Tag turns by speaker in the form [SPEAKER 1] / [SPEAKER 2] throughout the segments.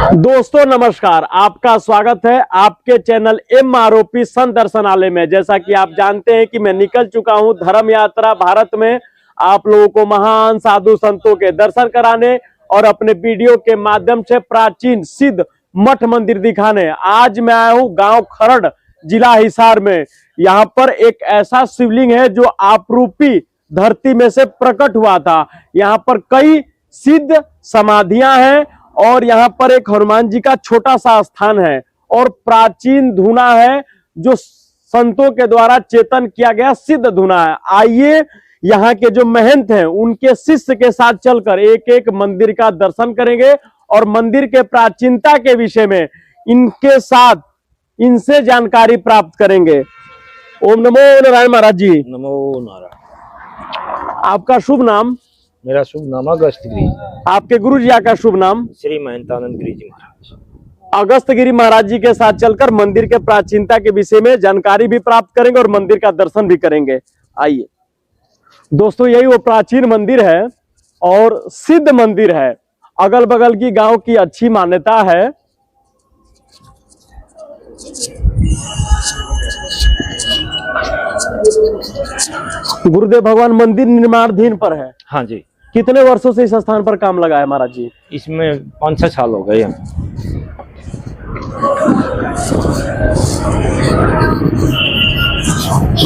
[SPEAKER 1] दोस्तों नमस्कार, आपका स्वागत है आपके चैनल MROP संत दर्शनालय में। जैसा कि आप जानते हैं कि मैं निकल चुका हूं धर्म यात्रा भारत में, आप लोगों को महान साधु संतों के दर्शन कराने और अपने वीडियो के माध्यम से प्राचीन सिद्ध मठ मंदिर दिखाने। आज मैं आया हूं गांव खरड़, जिला हिसार में। यहाँ पर एक ऐसा शिवलिंग है जो आपरूपी धरती में से प्रकट हुआ था। यहाँ पर कई सिद्ध समाधियां हैं और यहाँ पर एक हनुमान जी का छोटा सा स्थान है और प्राचीन धुना है जो संतों के द्वारा चेतन किया गया सिद्ध धुना है। आइए यहाँ के जो महंत हैं उनके शिष्य के साथ चलकर एक एक मंदिर का दर्शन करेंगे और मंदिर के प्राचीनता के विषय में इनके साथ इनसे जानकारी प्राप्त करेंगे। ओम नमो नारायण महाराज जी।
[SPEAKER 2] नमो नारायण।
[SPEAKER 1] आपका शुभ नाम?
[SPEAKER 2] मेरा शुभ नाम अगस्त गिरी।
[SPEAKER 1] आपके गुरु जी का शुभ नाम?
[SPEAKER 2] श्री महंतानंद गिरी जी महाराज।
[SPEAKER 1] अगस्त गिरी महाराज जी के साथ चलकर मंदिर के प्राचीनता के विषय में जानकारी भी प्राप्त करेंगे और मंदिर का दर्शन भी करेंगे। आइए दोस्तों, यही वो प्राचीन मंदिर है और सिद्ध मंदिर है। अगल बगल की गांव की अच्छी मान्यता है। गुरुदेव भगवान मंदिर निर्माणाधीन पर है।
[SPEAKER 2] हाँ जी।
[SPEAKER 1] कितने वर्षों से इस स्थान पर काम लगा है महाराज जी?
[SPEAKER 2] इसमें 5-6 साल हो गए हैं।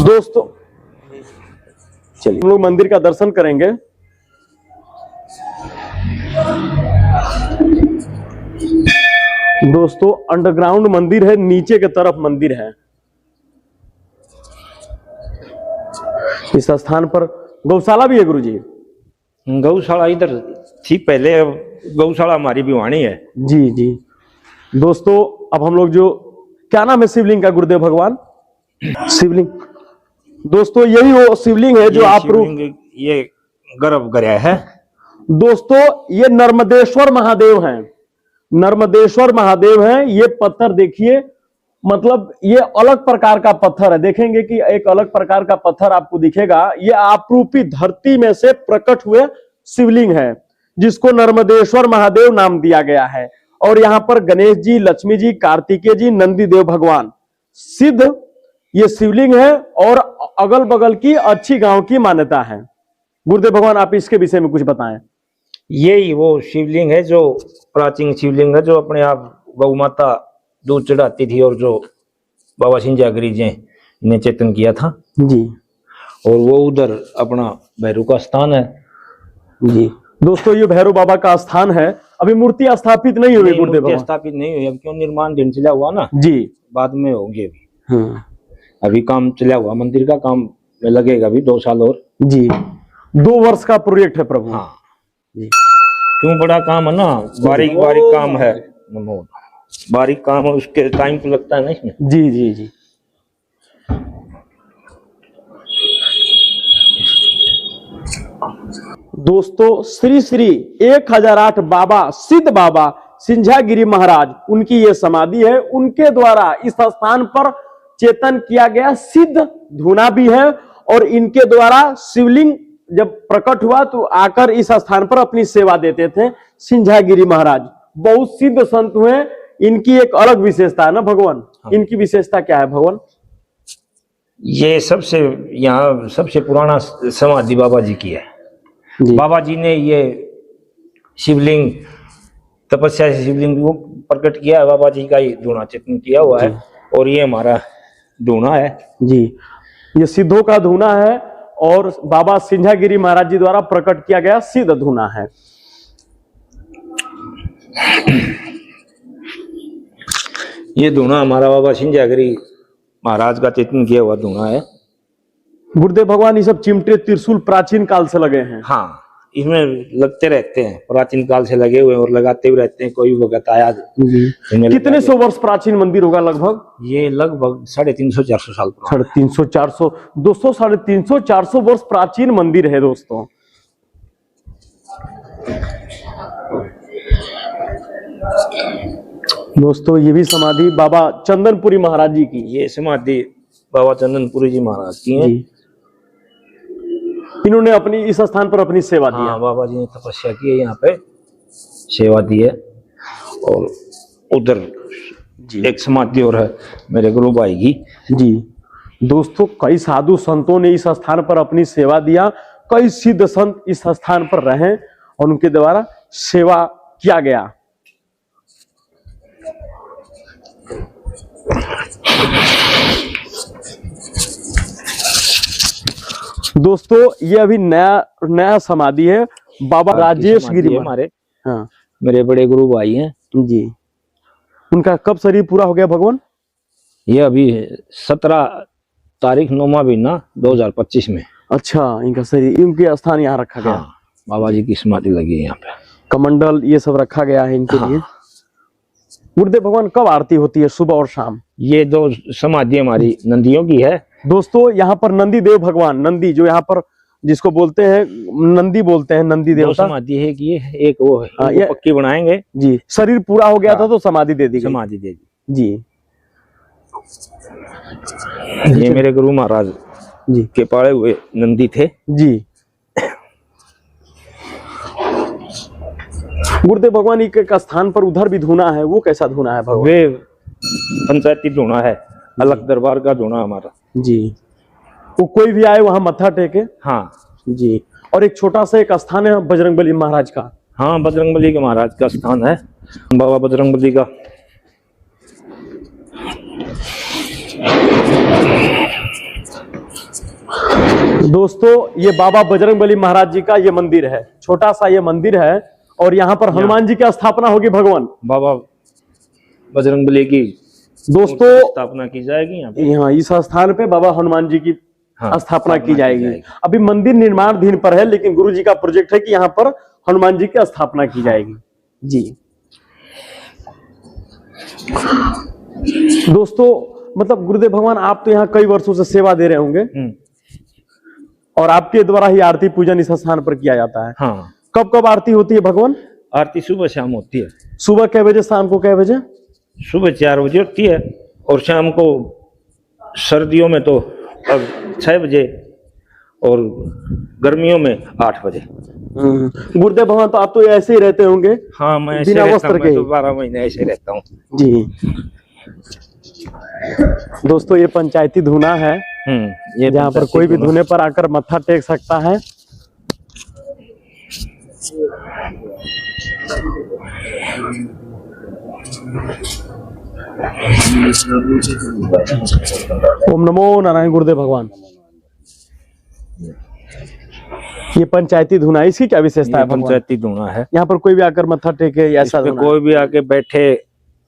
[SPEAKER 1] दोस्तों चलिए हम लोग मंदिर का दर्शन करेंगे। दोस्तों अंडरग्राउंड मंदिर है, नीचे के तरफ मंदिर है। इस स्थान पर गौशाला भी है गुरुजी?
[SPEAKER 2] गौशाला इधर थी पहले, अब गौशाला हमारी भिवानी है।
[SPEAKER 1] जी जी। दोस्तों अब हम लोग जो, क्या नाम है शिवलिंग का गुरुदेव भगवान? शिवलिंग। दोस्तों यही वो शिवलिंग है जो आप
[SPEAKER 2] ये गर्भगृह है।
[SPEAKER 1] दोस्तों ये नर्मदेश्वर महादेव हैं। नर्मदेश्वर महादेव हैं। ये पत्थर देखिए, मतलब ये अलग प्रकार का पत्थर है। देखेंगे कि एक अलग प्रकार का पत्थर आपको दिखेगा। ये आपरूपी धरती में से प्रकट हुए शिवलिंग है जिसको नर्मदेश्वर महादेव नाम दिया गया है। और यहाँ पर गणेश जी, लक्ष्मी जी, कार्तिकेय जी, नंदी देव भगवान सिद्ध ये शिवलिंग है और अगल बगल की अच्छी गांव की मान्यता है। गुरुदेव भगवान आप इसके विषय में कुछ बताएं।
[SPEAKER 2] यही वो शिवलिंग है जो प्राचीन शिवलिंग है जो अपने आप गौ माता दूध चढ़ाती थी और जो बाबा सिंजागिरी जी ने चेतन किया था
[SPEAKER 1] जी।
[SPEAKER 2] और वो उधर अपना भैरव का स्थान है
[SPEAKER 1] जी। दोस्तों ये भैरव बाबा का स्थान है। अभी मूर्ति स्थापित नहीं हुई गुरुदेव भगवान?
[SPEAKER 2] स्थापित नहीं हुई, अब क्यों निर्माण दिन चला हुआ ना
[SPEAKER 1] जी,
[SPEAKER 2] बाद में होंगे अभी। अभी काम चला हुआ, मंदिर का काम में लगेगा अभी 2 साल और। जी
[SPEAKER 1] 2 वर्ष का प्रोजेक्ट है प्रभु।
[SPEAKER 2] हाँ जी। क्यों बड़ा काम है ना, बारीक बारीक काम है। बारीक काम है, उसके टाइम तो लगता है ना इसमें।
[SPEAKER 1] जी जी जी। दोस्तों श्री श्री 1008 बाबा सिद्ध बाबा सिंझागिरी महाराज, उनकी ये समाधि है। उनके द्वारा इस स्थान पर चेतन किया गया सिद्ध धुना भी है और इनके द्वारा शिवलिंग जब प्रकट हुआ तो आकर इस स्थान पर अपनी सेवा देते थे सिंझागिरी महाराज। बहुत सिद्ध संत हुए। इनकी एक अलग विशेषता है ना भगवान? हाँ। इनकी विशेषता क्या है भगवान?
[SPEAKER 2] ये सबसे यहाँ सबसे पुराना समाधि बाबा जी की है। बाबा जी ने ये शिवलिंग तपस्या से शिवलिंग को प्रकट किया है। बाबा जी का ही धुना चेतन किया हुआ है और ये हमारा धुना है जी। ये सिद्धों का धुना है और बाबा सिंझागिरी महाराज जी द्वारा प्रकट किया गया सिद्ध धुना है। ये धुना हमारा बाबा सिंझागिरी महाराज का चेतन किया हुआ धुना है। गुरुदेव भगवान ये सब चिमटे त्रिशूल प्राचीन काल से लगे हैं? हाँ, इसमें लगते रहते हैं, प्राचीन काल से लगे हुए और लगाते हुए रहते हैं। कोई भगत आया। कितने सौ वर्ष प्राचीन मंदिर होगा लगभग? ये लगभग 350-400 साल। 350-400। दोस्तों 350-400 वर्ष प्राचीन मंदिर है दोस्तों। दोस्तों ये भी समाधि बाबा चंदनपुरी महाराज जी की। ये समाधि बाबा चंदनपुरी जी महाराज की है। इन्होंने अपनी इस स्थान पर अपनी सेवा दी। हाँ, बाबा जी ने तपस्या की है, यहाँ पे सेवा दी है। और उधर
[SPEAKER 1] जी
[SPEAKER 2] एक समाधि और है मेरे गुरु भाई की।
[SPEAKER 1] जी दोस्तों, कई साधु संतों ने इस स्थान पर अपनी सेवा दिया, कई सिद्ध संत इस स्थान पर रहे और उनके द्वारा सेवा किया गया। दोस्तों ये अभी नया समाधि है, बाबा राजेश गिरी
[SPEAKER 2] हमारे,
[SPEAKER 1] हाँ
[SPEAKER 2] मेरे बड़े गुरु भाई हैं
[SPEAKER 1] जी। उनका कब शरीर पूरा हो गया भगवान?
[SPEAKER 2] ये अभी 17 तारीख 9वां महीना 2025 में।
[SPEAKER 1] अच्छा, इनका शरीर, इनके स्थान यहाँ रखा गया।
[SPEAKER 2] हाँ, बाबा जी की समाधि लगी है यहाँ पे,
[SPEAKER 1] कमंडल ये सब रखा गया है इनके लिए। गुरुदेव भगवान कब आरती होती है, सुबह और शाम?
[SPEAKER 2] ये 2 समाधि हमारी नंदियों की है।
[SPEAKER 1] दोस्तों यहाँ पर नंदी देव भगवान, नंदी जो यहाँ पर जिसको बोलते हैं नंदी बोलते हैं, नंदी
[SPEAKER 2] 2
[SPEAKER 1] देवता।
[SPEAKER 2] समाधि है कि एक वो है,
[SPEAKER 1] हाँ,
[SPEAKER 2] ये पक्की बनाएंगे
[SPEAKER 1] जी। शरीर पूरा हो गया था तो समाधि दे दी गई।
[SPEAKER 2] समाधि दे दी
[SPEAKER 1] जी।
[SPEAKER 2] ये मेरे गुरु महाराज
[SPEAKER 1] जी
[SPEAKER 2] के पाले हुए नंदी थे
[SPEAKER 1] जी। गुरुदेव भगवान एक स्थान पर उधर भी धुना है, वो कैसा धुना है भगवान?
[SPEAKER 2] वे पंचायती धुना है, अलग दरबार का धुना हमारा
[SPEAKER 1] जी। वो कोई भी आए वहां मत्था टेके।
[SPEAKER 2] हाँ
[SPEAKER 1] जी। और एक छोटा सा एक स्थान है बजरंगबली महाराज का।
[SPEAKER 2] हाँ, बजरंगबली के महाराज का स्थान है, बाबा बजरंगबली का।
[SPEAKER 1] दोस्तों ये बाबा बजरंगबली महाराज जी का ये मंदिर है, छोटा सा ये मंदिर है और यहाँ पर हनुमान जी की स्थापना होगी भगवान।
[SPEAKER 2] बाबा बजरंगबली की
[SPEAKER 1] दोस्तों
[SPEAKER 2] स्थापना की जाएगी यहाँ पे।
[SPEAKER 1] यहाँ इस स्थान पे बाबा हनुमान जी की
[SPEAKER 2] हाँ,
[SPEAKER 1] स्थापना की जाएगी। अभी मंदिर निर्माणाधीन पर है, लेकिन गुरु जी का प्रोजेक्ट है कि यहाँ पर हनुमान जी की स्थापना की जाएगी। जी दोस्तों, मतलब गुरुदेव भगवान आप तो यहाँ कई वर्षों से सेवा दे रहे होंगे और आपके द्वारा ही आरती पूजन इस स्थान पर किया जाता है।
[SPEAKER 2] हाँ।
[SPEAKER 1] कब कब आरती होती है भगवान?
[SPEAKER 2] आरती सुबह शाम होती है।
[SPEAKER 1] सुबह कै बजे, शाम को कै बजे?
[SPEAKER 2] सुबह 4 बजे होती है और शाम को सर्दियों में तो अब 6 बजे और गर्मियों में 8 बजे।
[SPEAKER 1] गुरुदेव भगवान तो आप तो ऐसे ही रहते होंगे?
[SPEAKER 2] हाँ, मैं ऐसे
[SPEAKER 1] बिना
[SPEAKER 2] रहता
[SPEAKER 1] वस्त्र
[SPEAKER 2] हूं,
[SPEAKER 1] के?
[SPEAKER 2] मैं तो 12 महीने ऐसे रहता हूँ
[SPEAKER 1] जी। दोस्तों ये पंचायती धुना है,
[SPEAKER 2] ये
[SPEAKER 1] जहाँ पर कोई भी धुने पर आकर मत्था टेक सकता है। ओम नमो नारायण गुरुदेव भगवान। ये पंचायती धुना, इसकी क्या विशेषता है भगवान?
[SPEAKER 2] पंचायती धुना है,
[SPEAKER 1] यहाँ पर कोई भी आकर मत्था टेके ऐसा धुना?
[SPEAKER 2] कोई भी आके बैठे,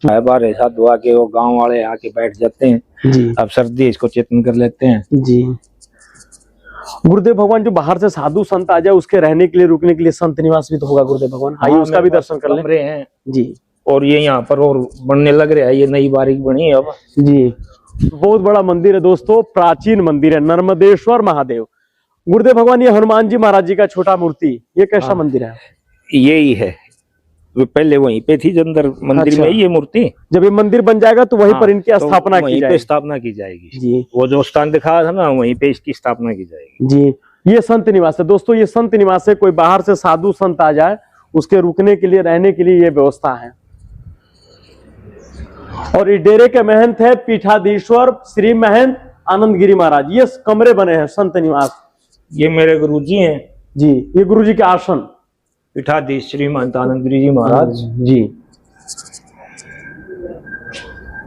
[SPEAKER 2] बाहर साधु आके, वो गांव वाले आके बैठ जाते हैं
[SPEAKER 1] जी।
[SPEAKER 2] अब सर्दी इसको चेतन कर लेते हैं
[SPEAKER 1] जी। गुरुदेव भगवान जो बाहर से साधु संत आ जाए उसके रहने के लिए, रुकने के लिए संत निवास भी तो होगा गुरुदेव भगवान, आइए उसका भी दर्शन कर लें।
[SPEAKER 2] कमरे हैं
[SPEAKER 1] जी।
[SPEAKER 2] और ये यहाँ पर और बनने लग रहा है, ये नई बारीक बनी है अब।
[SPEAKER 1] जी। बहुत बड़ा मंदिर है दोस्तों, प्राचीन मंदिर है, नर्मदेश्वर महादेव। गुरुदेव भगवान ये हनुमान जी महाराज जी का छोटा मूर्ति, ये कैसा मंदिर है?
[SPEAKER 2] यही है, वो पहले वहीं पे थी अंदर मंदिर में ये मूर्ति।
[SPEAKER 1] जब ये मंदिर बन जाएगा तो वहीं पर इनकी स्थापना की जाएगी।
[SPEAKER 2] स्थापना की जाएगी
[SPEAKER 1] जी।
[SPEAKER 2] वो जो स्थान दिखाया था ना, वहीं पे इसकी स्थापना की जाएगी।
[SPEAKER 1] जी। ये संत निवास है दोस्तों, ये संत निवास है, कोई बाहर से साधु संत आ जाए उसके रुकने के लिए, रहने के लिए ये व्यवस्था है। और इस डेरे के महंत है पीठाधीश्वर श्री महंत आनंद गिरी महाराज। ये कमरे बने हैं संत निवास।
[SPEAKER 2] ये मेरे गुरुजी हैं
[SPEAKER 1] जी, ये गुरुजी के आसन,
[SPEAKER 2] पीठाधीश श्री महंत आनंद गिरी जी महाराज
[SPEAKER 1] जी।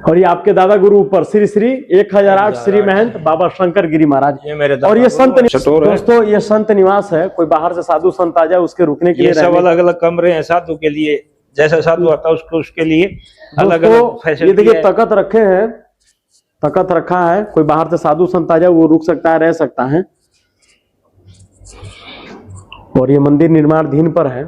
[SPEAKER 1] और ये आपके दादा गुरु ऊपर श्री श्री 1008 श्री महंत बाबा शंकर गिरी महाराज।
[SPEAKER 2] ये मेरे
[SPEAKER 1] और ये संत
[SPEAKER 2] चटोर है।
[SPEAKER 1] दोस्तों ये संत निवास है, कोई बाहर से साधु संत आ जाए उसके रुकने के लिए।
[SPEAKER 2] सब अलग अलग कमरे हैं साधु के लिए, जैसा साधु आता है उसको उसके लिए अलग अलग फैसिलिटी।
[SPEAKER 1] ये देखिए तखत रखे हैं, तखत रखा है, कोई बाहर से साधु संत आ जाए वो रुक सकता है, रह सकता है। और ये मंदिर निर्माणाधीन पर है।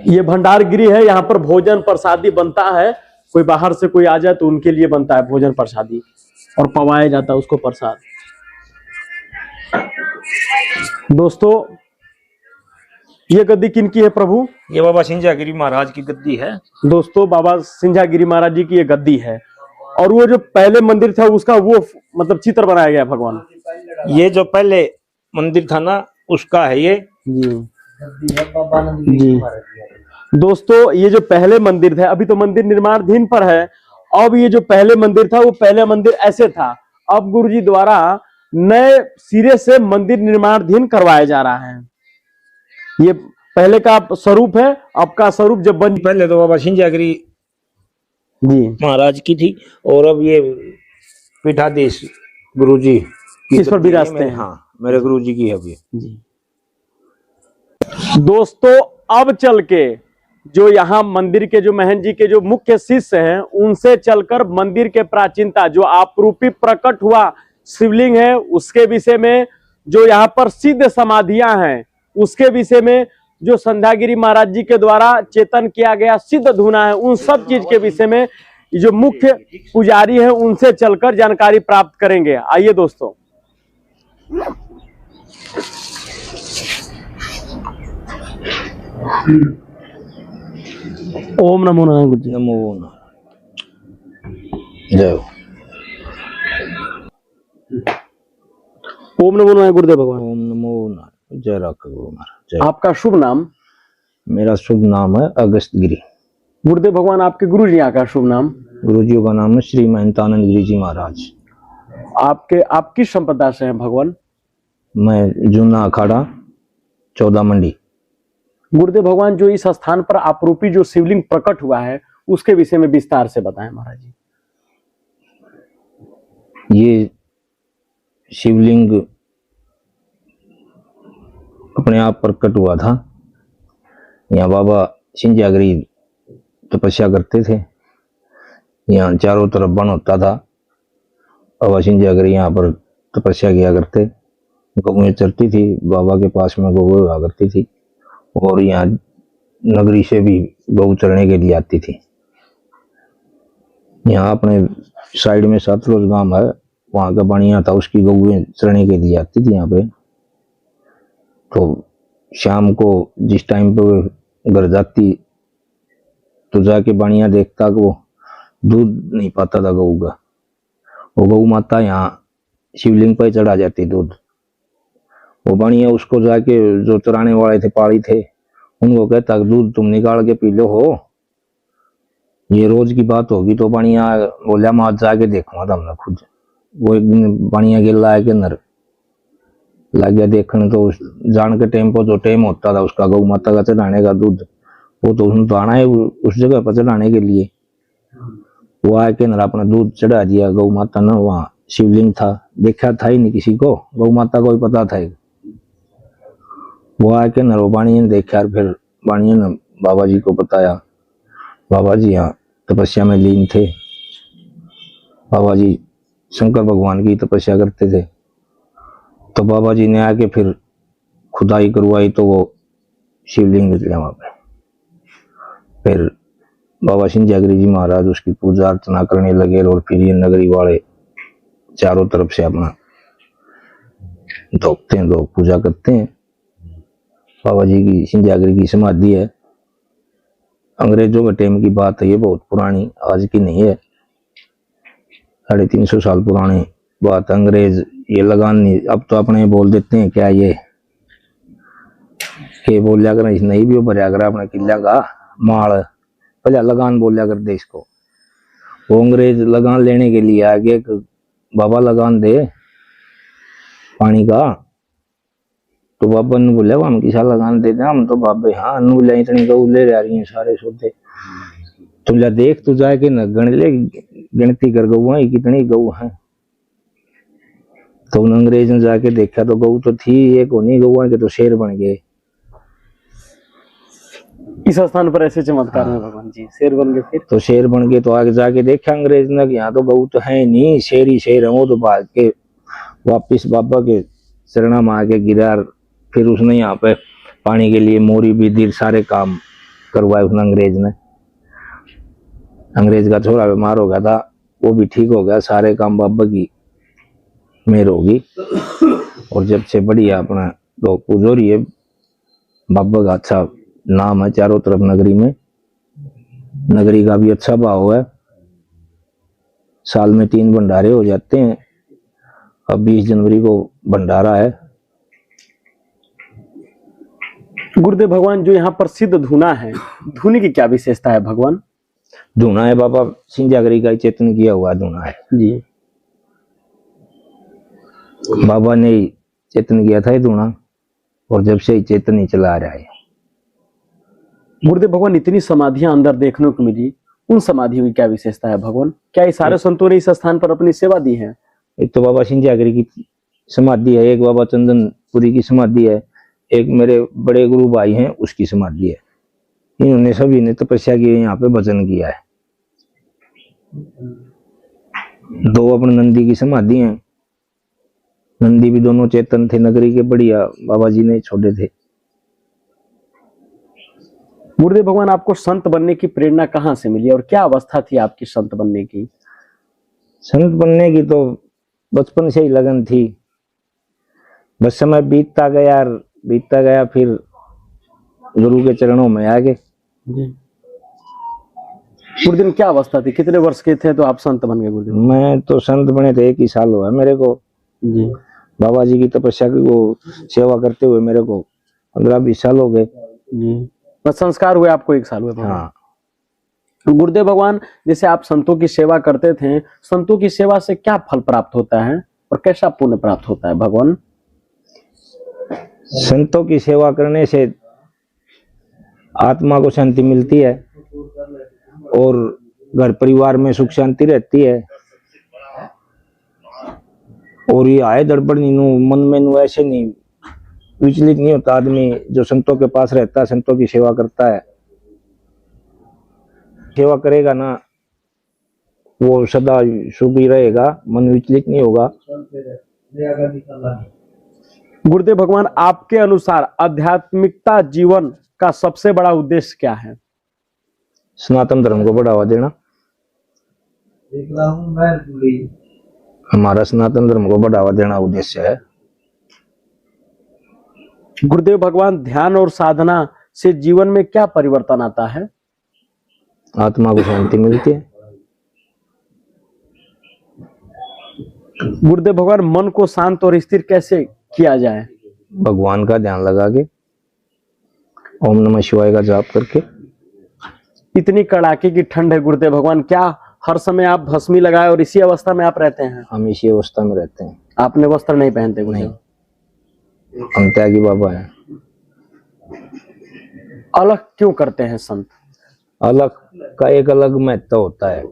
[SPEAKER 1] ये भंडार गिरी है, यहाँ पर भोजन प्रसादी बनता है, कोई बाहर से कोई आ जाए तो उनके लिए बनता है भोजन प्रसादी और पवाया जाता है उसको प्रसाद। दोस्तों ये गद्दी किनकी है प्रभु?
[SPEAKER 2] ये बाबा सिंजागिरी महाराज की गद्दी है।
[SPEAKER 1] दोस्तों बाबा सिंजागिरी महाराज जी की ये गद्दी है। और वो जो पहले मंदिर था उसका वो मतलब चित्र बनाया गया भगवान।
[SPEAKER 2] ये जो पहले मंदिर था ना उसका है ये
[SPEAKER 1] जी जी। दोस्तों ये जो पहले मंदिर थे, अभी तो मंदिर निर्माणाधीन पर है, अब ये जो पहले मंदिर था वो पहले मंदिर ऐसे था, अब गुरुजी द्वारा नए सिरे से मंदिर निर्माणाधीन करवाया जा रहा है। ये पहले का स्वरूप है, अब का स्वरूप जब बन
[SPEAKER 2] पहले तो बाबा सिंजागिरी
[SPEAKER 1] जी
[SPEAKER 2] महाराज की थी, और अब ये पीठाधीश गुरुजी
[SPEAKER 1] इस पर विराजते हैं।
[SPEAKER 2] हाँ, मेरे गुरुजी की है अभी।
[SPEAKER 1] जी दोस्तों, अब चल के जो यहाँ मंदिर के जो महंत जी के जो मुख्य शिष्य हैं, उनसे चलकर मंदिर के प्राचीनता, जो आपरूपी प्रकट हुआ शिवलिंग है उसके विषय में, जो यहाँ पर सिद्ध समाधियां हैं उसके विषय में, जो संध्यागिरी महाराज जी के द्वारा चेतन किया गया सिद्ध धुना है, उन सब चीज के विषय में जो मुख्य पुजारी है उनसे चलकर जानकारी प्राप्त करेंगे। आइए दोस्तों। ओम नमो नारायण गुरुजी।
[SPEAKER 2] नमो नारायण। जय हो।
[SPEAKER 1] ओम नमो नारायण गुरुदेव भगवान।
[SPEAKER 2] ओम नमो नारायण। जय राखा गुरु महाराज। जय।
[SPEAKER 1] आपका शुभ नाम?
[SPEAKER 2] मेरा शुभ नाम है अगस्त गिरी।
[SPEAKER 1] गुरुदेव भगवान, आपके गुरु जी का शुभ नाम?
[SPEAKER 2] गुरुजियों का नाम है श्री महंतानंद गिरी जी महाराज।
[SPEAKER 1] आप किस संप्रदाय से हैं भगवान?
[SPEAKER 2] मैं जूना अखाड़ा 14 मंडी।
[SPEAKER 1] गुरुदेव भगवान, जो इस स्थान पर आपरूपी जो शिवलिंग प्रकट हुआ है उसके विषय में विस्तार से बताएं महाराज जी।
[SPEAKER 2] ये शिवलिंग अपने आप प्रकट हुआ था। यहाँ बाबा सिंजागिरी तपस्या करते थे, यहाँ चारों तरफ वन होता था। बाबा सिंजागिरी यहाँ पर तपस्या किया करते, गौएं चरती थी, बाबा के पास में गौ हुआ करती थी, और यहाँ नगरी से भी गौ चरने के लिए आती थी। यहाँ अपने साइड में सातरोज गांव है, वहां का बढ़िया था, उसकी गौएं चरने के लिए आती थी यहाँ पे। तो शाम को जिस टाइम पे घर जाती तो जाके बढ़िया देखता कि वो दूध नहीं पाता था गऊ का। वो गौ माता यहाँ शिवलिंग पर चढ़ा जाती दूध। वो बढ़िया उसको जाके जो चराने वाले थे, पाड़ी थे, उनको कहता दूध तुम निकाल के पी लो हो, ये रोज की बात होगी। तो बढ़िया बोलिया मैं आज जाके देखूंगा था हमने खुद। वो एक दिन बढ़िया गिल्ला है के नर लग गया देखने। तो जान के टाइम पर जो टाइम होता था उसका गौ माता का चढ़ाने का दूध, वो तो उसने तो आना है उस जगह पर चढ़ाने के लिए। वो आके नर अपना दूध चढ़ा दिया गौ माता ने। वहां शिवलिंग था, देखा था ही नहीं किसी को, गौ माता को ही पता था। वो आके नर बाणी ने देखा, फिर बाणी ने बाबा जी को बताया। बाबा जी यहाँ तपस्या में लीन थे। बाबा जी शंकर भगवान की तपस्या करते थे। तो बाबा जी ने आके फिर खुदाई करवाई, तो वो शिवलिंग निकला वहां पे। फिर बाबा सिंजागिरी जी महाराज उसकी पूजा अर्चना करने लगे, और फिर ये नगरी वाले चारों तरफ से अपना धोखते हैं, लोग पूजा करते हैं। बाबा जी की सिंजागिरी की समाधि है। अंग्रेजों के टाइम की बात है, ये बहुत पुरानी, आज की नहीं है, 350 साल पुरानी बात। अंग्रेज ये लगान नहीं, अब तो अपने बोल देते हैं क्या ये के बोलिया कर नहीं भी भरिया कर अपने किला का माल, पहले लगान बोलिया कर दे इसको। वो अंग्रेज लगान लेने के लिए आ गए, बाबा लगान दे पानी का। तो बाबा ने बोला हम किसा लगान दे दे, हम तो बाबे हाँ नु ले इतनी गऊ ले रही हैं सारे सोते। तुम जा देख तू जाके न गण ले, गिनती कर गऊ है कितनी गऊ है। तो उन अंग्रेज ने जाके देखा तो गऊ तो थी एक, होनी गऊ के तो शेर बन गए।
[SPEAKER 1] इस स्थान पर ऐसे चमत्कार है भगवान जी, शेर बन गए। फिर
[SPEAKER 2] तो शेर बन गए, तो आगे जाके देखा अंग्रेज ने कि यहाँ तो गऊ तो है नहीं, शेर ही शेर है। वो तो भाग के वापिस बाबा के चरणा में आके गिरा। फिर उसने यहाँ पे पानी के लिए मोरी बिदिर सारे काम करवाए उसने अंग्रेज ने। अंग्रेज का छोरा बीमार हो गया था, वो भी ठीक हो गया, सारे काम बाबा की मेहर होगी। और जब से बढ़िया अपना लोग पूजो रही है, बाबा का अच्छा नाम है चारों तरफ नगरी में। नगरी का भी अच्छा भाव है। साल में 3 भंडारे हो जाते हैं। अब 20 जनवरी को भंडारा है।
[SPEAKER 1] गुरुदेव भगवान, जो यहाँ प्रसिद्ध धुना है, धुनी की क्या विशेषता है भगवान?
[SPEAKER 2] धुना है बाबा सिंह जागरी का चेतन किया हुआ धुना है
[SPEAKER 1] जी।
[SPEAKER 2] बाबा ने ही चेतन किया था ये धुना, और जब से ही चेतन ही चला आ रहा है।
[SPEAKER 1] गुरुदेव भगवान, इतनी समाधियां अंदर देखने को मिली, उन समाधियों की क्या विशेषता है भगवान? क्या ये सारे संतों ने इस स्थान पर अपनी सेवा दी है?
[SPEAKER 2] एक तो बाबा सिंह जागरी की समाधि है, एक बाबा चंदनपुरी की समाधि है, एक मेरे बड़े गुरु भाई हैं उसकी समाधि है। इन्होंने सभी ने तपस्या की, यहाँ पे भजन किया है। दो अपने नंदी की समाधि है, नंदी भी दोनों चेतन थे, नगरी के बढ़िया बाबा जी ने छोड़े थे।
[SPEAKER 1] गुरुदेव भगवान, आपको संत बनने की प्रेरणा कहाँ से मिली और क्या अवस्था थी आपकी संत बनने की?
[SPEAKER 2] संत बनने की तो बचपन से ही लगन थी, बस समय बीतता गया, फिर गुरु के चरणों में आ गए।
[SPEAKER 1] गुरुदेव, क्या अवस्था थी, कितने वर्ष के थे तो आप संत बन गए गुरुदेव?
[SPEAKER 2] मैं तो संत बने थे 1 ही साल हुआ मेरे को
[SPEAKER 1] जी।
[SPEAKER 2] बाबा जी की तपस्या की वो सेवा करते हुए मेरे को 15-20 साल हो गए।
[SPEAKER 1] जी। बस संस्कार हुए आपको 1 साल हुए भगवान।
[SPEAKER 2] हाँ।
[SPEAKER 1] गुरुदेव भगवान, जैसे आप संतों की सेवा करते थे, संतों की सेवा से क्या फल प्राप्त होता है और कैसा पुण्य प्राप्त होता है भगवान?
[SPEAKER 2] संतों की सेवा करने से आत्मा को शांति मिलती है और घर परिवार में सुख शांति रहती है, और ये आए दड़बड़ नहीं, मन में ऐसे नहीं विचलित नहीं होता आदमी जो संतों के पास रहता है, संतों की सेवा करता है। सेवा करेगा ना वो सदा सुखी रहेगा, मन विचलित नहीं होगा।
[SPEAKER 1] गुरुदेव भगवान, आपके अनुसार आध्यात्मिकता जीवन का सबसे बड़ा उद्देश्य क्या है?
[SPEAKER 2] सनातन धर्म को बढ़ावा देना। हमारा सनातन धर्म को बढ़ावा देना उद्देश्य है।
[SPEAKER 1] गुरुदेव भगवान, ध्यान और साधना से जीवन में क्या परिवर्तन आता है?
[SPEAKER 2] आत्मा को शांति मिलती है।
[SPEAKER 1] गुरुदेव भगवान, मन को शांत और स्थिर कैसे किया जाए?
[SPEAKER 2] भगवान का ध्यान लगा के, ओम नमः शिवाय का जाप करके।
[SPEAKER 1] इतनी कड़ाके की ठंड है गुरुदेव भगवान, क्या हर समय आप भस्मी लगाए और इसी अवस्था में आप रहते हैं?
[SPEAKER 2] हम इसी अवस्था में रहते हैं।
[SPEAKER 1] आपने वस्त्र नहीं पहनते गुरुदेव?
[SPEAKER 2] हम त्यागी बाबा हैं।
[SPEAKER 1] अलग क्यों करते हैं संत?
[SPEAKER 2] अलग का एक अलग महत्व होता है।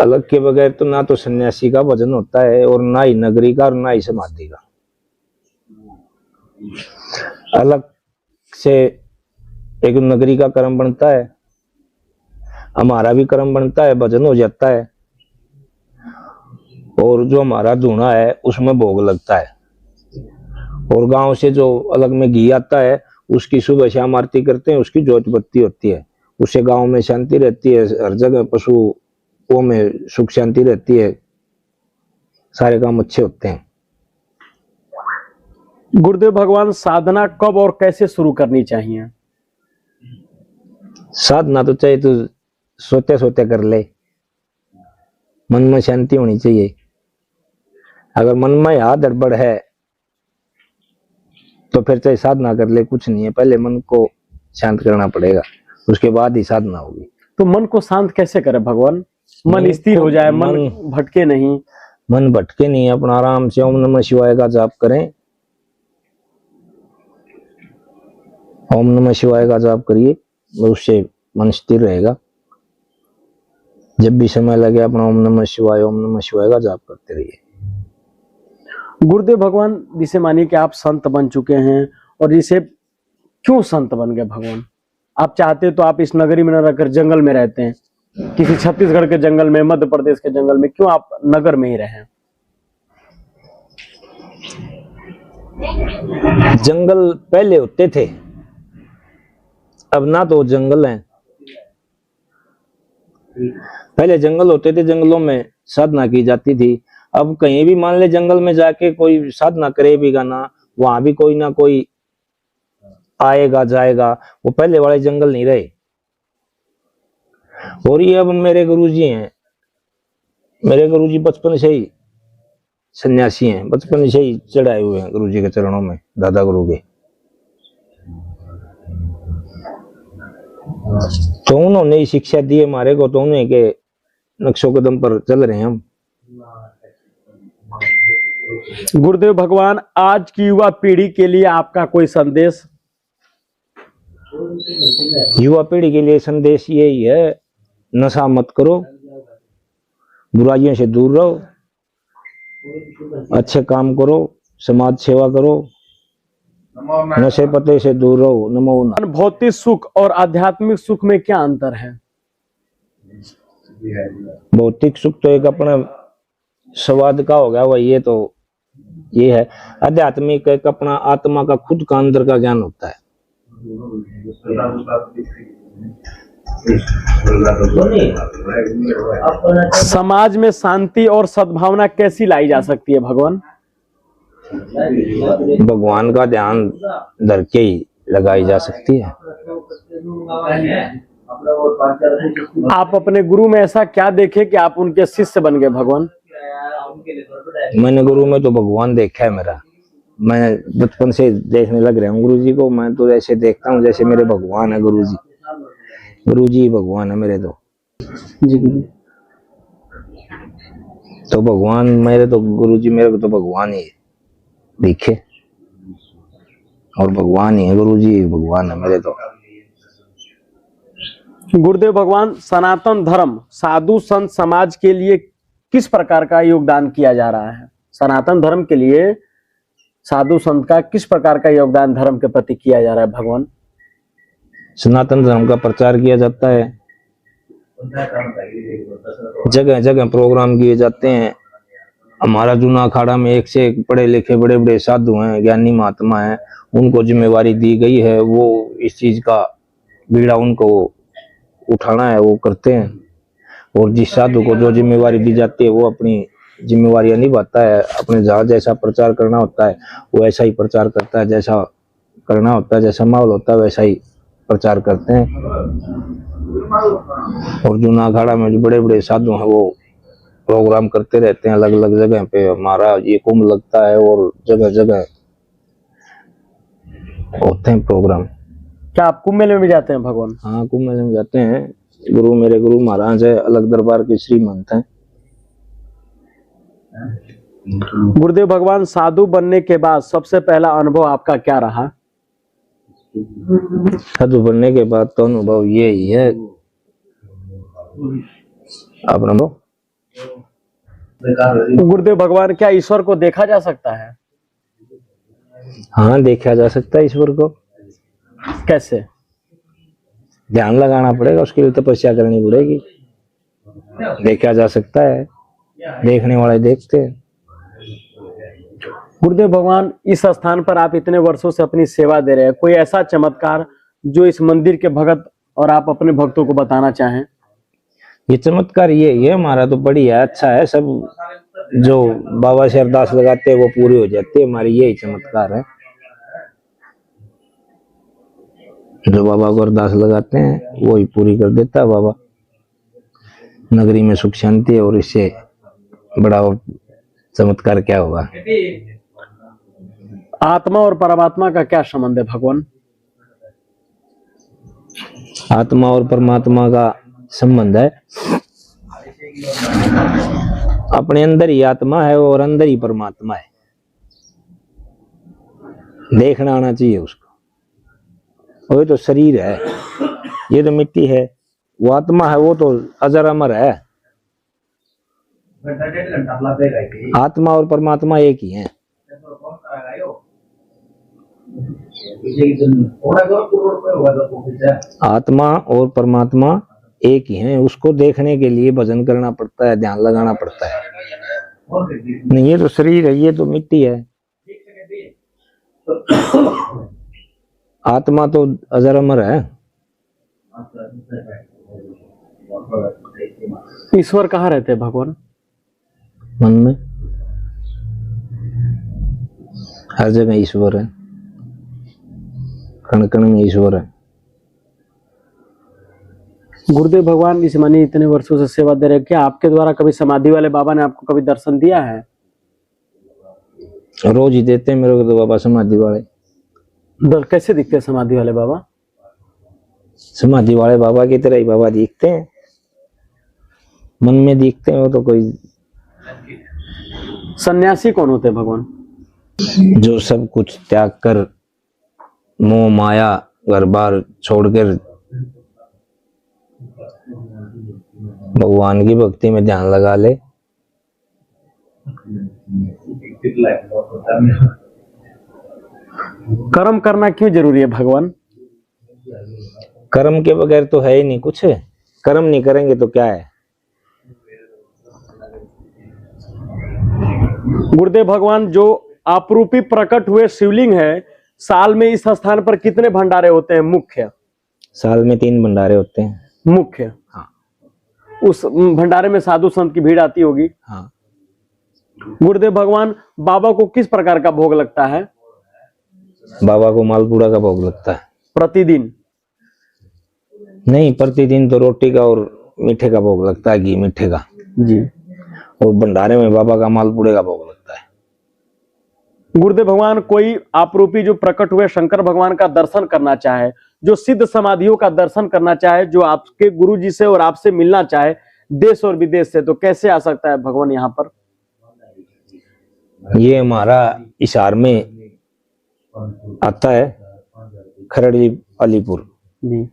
[SPEAKER 2] अलग के बगैर तो ना तो सन्यासी का भजन होता है और ना ही नगरी का और ना ही समाधि का। अलग से एक नगरी का कर्म बनता है, हमारा भी कर्म बनता है, भजन हो जाता है, और जो हमारा धुना है उसमें भोग लगता है, और गांव से जो अलग में घी आता है उसकी सुबह शाम आरती करते हैं, उसकी ज्योत बत्ती होती है, उससे गांव में शांति रहती है, हर जगह पशुओं में सुख शांति रहती है, सारे काम अच्छे होते हैं।
[SPEAKER 1] गुरुदेव भगवान, साधना कब और कैसे शुरू करनी चाहिए?
[SPEAKER 2] साधना तो चाहे तो सोते सोते कर ले, मन में शांति होनी चाहिए। अगर मन में यहाँ गड़बड़ है तो फिर चाहे साधना कर ले, कुछ नहीं है, पहले मन को शांत करना पड़ेगा, उसके बाद ही साधना होगी।
[SPEAKER 1] तो मन को शांत कैसे करें भगवान? मन स्थिर हो जाए, मन भटके नहीं।
[SPEAKER 2] मन भटके नहीं, अपना आराम से ओम नमः शिवाय का जाप करें। ओम नमः शिवाय का जाप करिए, उससे मन स्थिर रहेगा। जब भी समय लगे अपना ओम नमः शिवाय का जाप करते रहिए।
[SPEAKER 1] गुरुदेव भगवान, जिसे मानिए कि आप संत बन चुके हैं, और जिसे क्यों संत बन गए भगवान? आप चाहते तो आप इस नगरी में न रहकर जंगल में रहते हैं, किसी छत्तीसगढ़ के जंगल में, मध्य प्रदेश के जंगल में, क्यों आप नगर में ही रहे?
[SPEAKER 2] जंगल पहले होते थे, अब ना तो जंगल हैं। पहले जंगल होते थे, जंगलों में साधना की जाती थी। अब कहीं भी मान ले जंगल में जाके कोई साधना करे भी ना, वहां भी कोई ना कोई आएगा जाएगा, वो पहले वाले जंगल नहीं रहे। और ये अब मेरे गुरुजी हैं, मेरे गुरुजी बचपन से ही सन्यासी हैं, बचपन से ही चढ़ाए हुए हैं गुरुजी के चरणों में, दादा गुरु के। तो उन्होंने ही शिक्षा दी हमारे को, तो उन्हें के नक्शो कदम पर चल रहे हैं हम।
[SPEAKER 1] गुरुदेव भगवान, आज की युवा पीढ़ी के लिए आपका कोई संदेश?
[SPEAKER 2] युवा पीढ़ी के लिए संदेश यही है, नशा मत करो, बुराइयों से दूर रहो, अच्छे काम करो, समाज सेवा करो, नशे पते से दूर रहो। नमो नारायण।
[SPEAKER 1] भौतिक सुख और आध्यात्मिक सुख में क्या अंतर है?
[SPEAKER 2] भौतिक सुख तो एक अपना स्वाद का हो गया, वह ये है। आध्यात्मिक एक अपना आत्मा का खुद का अंदर का ज्ञान होता है।
[SPEAKER 1] समाज में शांति और सद्भावना कैसी लाई जा सकती है भगवान?
[SPEAKER 2] भगवान का ध्यान धर के ही लगाई जा सकती है।
[SPEAKER 1] आप अपने गुरु में ऐसा क्या देखे कि आप उनके शिष्य बन गए भगवान?
[SPEAKER 2] मैंने गुरु में तो भगवान देखा है मेरा। मैं बचपन से देखने लग रहा हूँ गुरु जी को। मैं तो ऐसे देखता हूँ जैसे मेरे भगवान है गुरु जी। गुरु जी भगवान है मेरे तो।
[SPEAKER 1] जी
[SPEAKER 2] तो भगवान मेरे तो गुरु जी मेरे को तो भगवान ही दिखे, और भगवान ही है गुरु जी, भगवान है मेरे तो।
[SPEAKER 1] गुरुदेव भगवान, सनातन धर्म साधु संत समाज के लिए किस प्रकार का योगदान किया जा रहा है? सनातन धर्म के लिए साधु संत का किस प्रकार का योगदान धर्म के प्रति किया जा रहा है भगवान?
[SPEAKER 2] सनातन धर्म का प्रचार किया जाता है, जगह जगह प्रोग्राम किए जाते हैं। हमारा जूना अखाड़ा में एक से एक पढ़े लिखे बड़े बड़े साधु हैं, ज्ञानी महात्मा हैं, उनको जिम्मेवारी दी गई है। वो इस चीज का बीड़ा उनको उठाना है, वो करते हैं। और जिस साधु को जो जिम्मेवारी दी जाती है वो अपनी जिम्मेवारी निभाता है। अपने जहाँ जैसा प्रचार करना होता है वो ऐसा ही प्रचार करता है, जैसा करना होता है, जैसा माहौल होता है वैसा ही प्रचार करते हैं। और जूना अखाड़ा में जो बड़े बड़े साधु हैं वो प्रोग्राम करते रहते हैं अलग अलग जगह पे। हमारा ये कुंभ लगता है और जगह जगह होते हैं प्रोग्राम।
[SPEAKER 1] क्या आप कुंभ मेले में जाते हैं भगवान?
[SPEAKER 2] हाँ, कुंभ मेले में जाते हैं। गुरु मेरे गुरु महाराज है, अलग दरबार के श्रीमंत हैं।
[SPEAKER 1] गुरुदेव भगवान, साधु बनने के बाद सबसे पहला अनुभव आपका क्या रहा?
[SPEAKER 2] साधु बनने के बाद तो अनुभव ये ही है अपना।
[SPEAKER 1] गुरुदेव भगवान, क्या ईश्वर को देखा जा सकता है?
[SPEAKER 2] हाँ, देखा जा सकता है ईश्वर को।
[SPEAKER 1] कैसे?
[SPEAKER 2] ध्यान लगाना पड़ेगा, उसके लिए तपस्या करनी पड़ेगी। देखा जा सकता है, देखने वाले देखते हैं।
[SPEAKER 1] गुरुदेव भगवान, इस स्थान पर आप इतने वर्षों से अपनी सेवा दे रहे हैं, कोई ऐसा चमत्कार जो इस मंदिर के भगत और आप अपने भक्तों को बताना चाहें?
[SPEAKER 2] ये चमत्कार ये हमारा तो बढ़िया अच्छा है। सब जो बाबा से अरदास लगाते हैं वो पूरी हो जाती है, हमारी यही चमत्कार है। जो बाबा को अरदास लगाते हैं वो ही पूरी कर देता है बाबा। नगरी में सुख शांति है, और इससे बड़ा और चमत्कार क्या होगा।
[SPEAKER 1] आत्मा और परमात्मा का क्या संबंध है भगवान?
[SPEAKER 2] आत्मा और परमात्मा का संबंध है, अपने अंदर ही आत्मा है और अंदर ही परमात्मा है। देखना आना चाहिए उसको। वो तो शरीर है, ये तो मिट्टी है। वो आत्मा है, वो तो अजर अमर है। आत्मा और परमात्मा एक ही हैं। आत्मा और परमात्मा एक ही हैं। उसको देखने के लिए भजन करना पड़ता है, ध्यान लगाना पड़ता है। नहीं, ये तो शरीर है, ये तो मिट्टी है। आत्मा तो अजर अमर है।
[SPEAKER 1] ईश्वर कहाँ रहते हैं भगवान?
[SPEAKER 2] मन में। हर जगह ईश्वर है, कण कण में ईश्वर है।
[SPEAKER 1] गुरुदेव भगवान, इस मनी इतने वर्षों से सेवा दे रहे, क्या आपके द्वारा कभी समाधि वाले बाबा ने आपको कभी दर्शन दिया है?
[SPEAKER 2] रोज ही देते हैं मेरे को तो बाबा समाधि वाले।
[SPEAKER 1] कैसे दिखते हैं समाधि वाले बाबा?
[SPEAKER 2] समाधि वाले बाबा की तरह ही बाबा दिखते हैं, मन में दिखते हैं। वो तो कोई
[SPEAKER 1] सन्यासी कौन होते हैं भगवान?
[SPEAKER 2] जो सब कुछ त्याग कर, मोह माया घर बार छोड़कर भगवान की भक्ति में ध्यान लगा ले।
[SPEAKER 1] कर्म करना क्यों जरूरी है भगवान?
[SPEAKER 2] कर्म के बगैर तो है ही नहीं कुछ। कर्म नहीं करेंगे तो क्या है।
[SPEAKER 1] गुरुदेव भगवान, जो आपरूपी प्रकट हुए शिवलिंग है, साल में इस स्थान पर कितने भंडारे होते हैं मुख्य?
[SPEAKER 2] साल में 3 भंडारे होते हैं
[SPEAKER 1] मुख्य।
[SPEAKER 2] हाँ।
[SPEAKER 1] उस भंडारे में साधु संत की भीड़ आती होगी।
[SPEAKER 2] हाँ।
[SPEAKER 1] गुरुदेव भगवान, बाबा को किस प्रकार का भोग लगता है?
[SPEAKER 2] बाबा को मालपुड़ा का भोग लगता है।
[SPEAKER 1] प्रतिदिन?
[SPEAKER 2] नहीं, प्रतिदिन तो रोटी का और मीठे का भोग लगता है, घी मीठे का
[SPEAKER 1] जी।
[SPEAKER 2] और भंडारे में बाबा का मालपुड़े का भोग लगता है।
[SPEAKER 1] गुरुदेव भगवान, कोई आपरूपी जो प्रकट हुए शंकर भगवान का दर्शन करना चाहे, जो सिद्ध समाधियों का दर्शन करना चाहे, जो आपके गुरु जी से और आपसे मिलना चाहे देश और विदेश से, तो कैसे आ सकता है भगवान यहाँ पर?
[SPEAKER 2] ये हमारा हिसार में आता है, खरड़ी अलीपुर।
[SPEAKER 1] जी।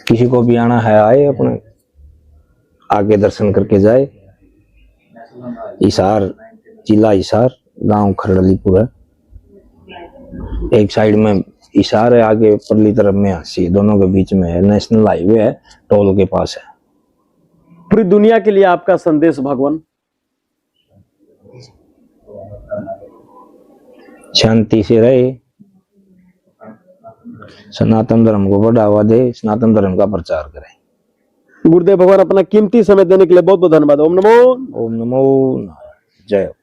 [SPEAKER 2] किसी को भी आना है आए, अपने आगे दर्शन करके जाए। हिसार, जिला हिसार, गांव खरड़लीपुर है। एक साइड में हिसार है, आगे परली तरफ में हांसी, दोनों के बीच में है। नेशनल हाईवे है, टोल के पास है।
[SPEAKER 1] पूरी दुनिया के लिए आपका संदेश भगवान?
[SPEAKER 2] शांति से रहे, सनातन धर्म को बढ़ावा दे, सनातन धर्म का प्रचार करें।
[SPEAKER 1] गुरुदेव भगवान, अपना कीमती समय देने के लिए बहुत बहुत धन्यवाद। ओम नमो
[SPEAKER 2] ओम नमो नारायण। जय हो।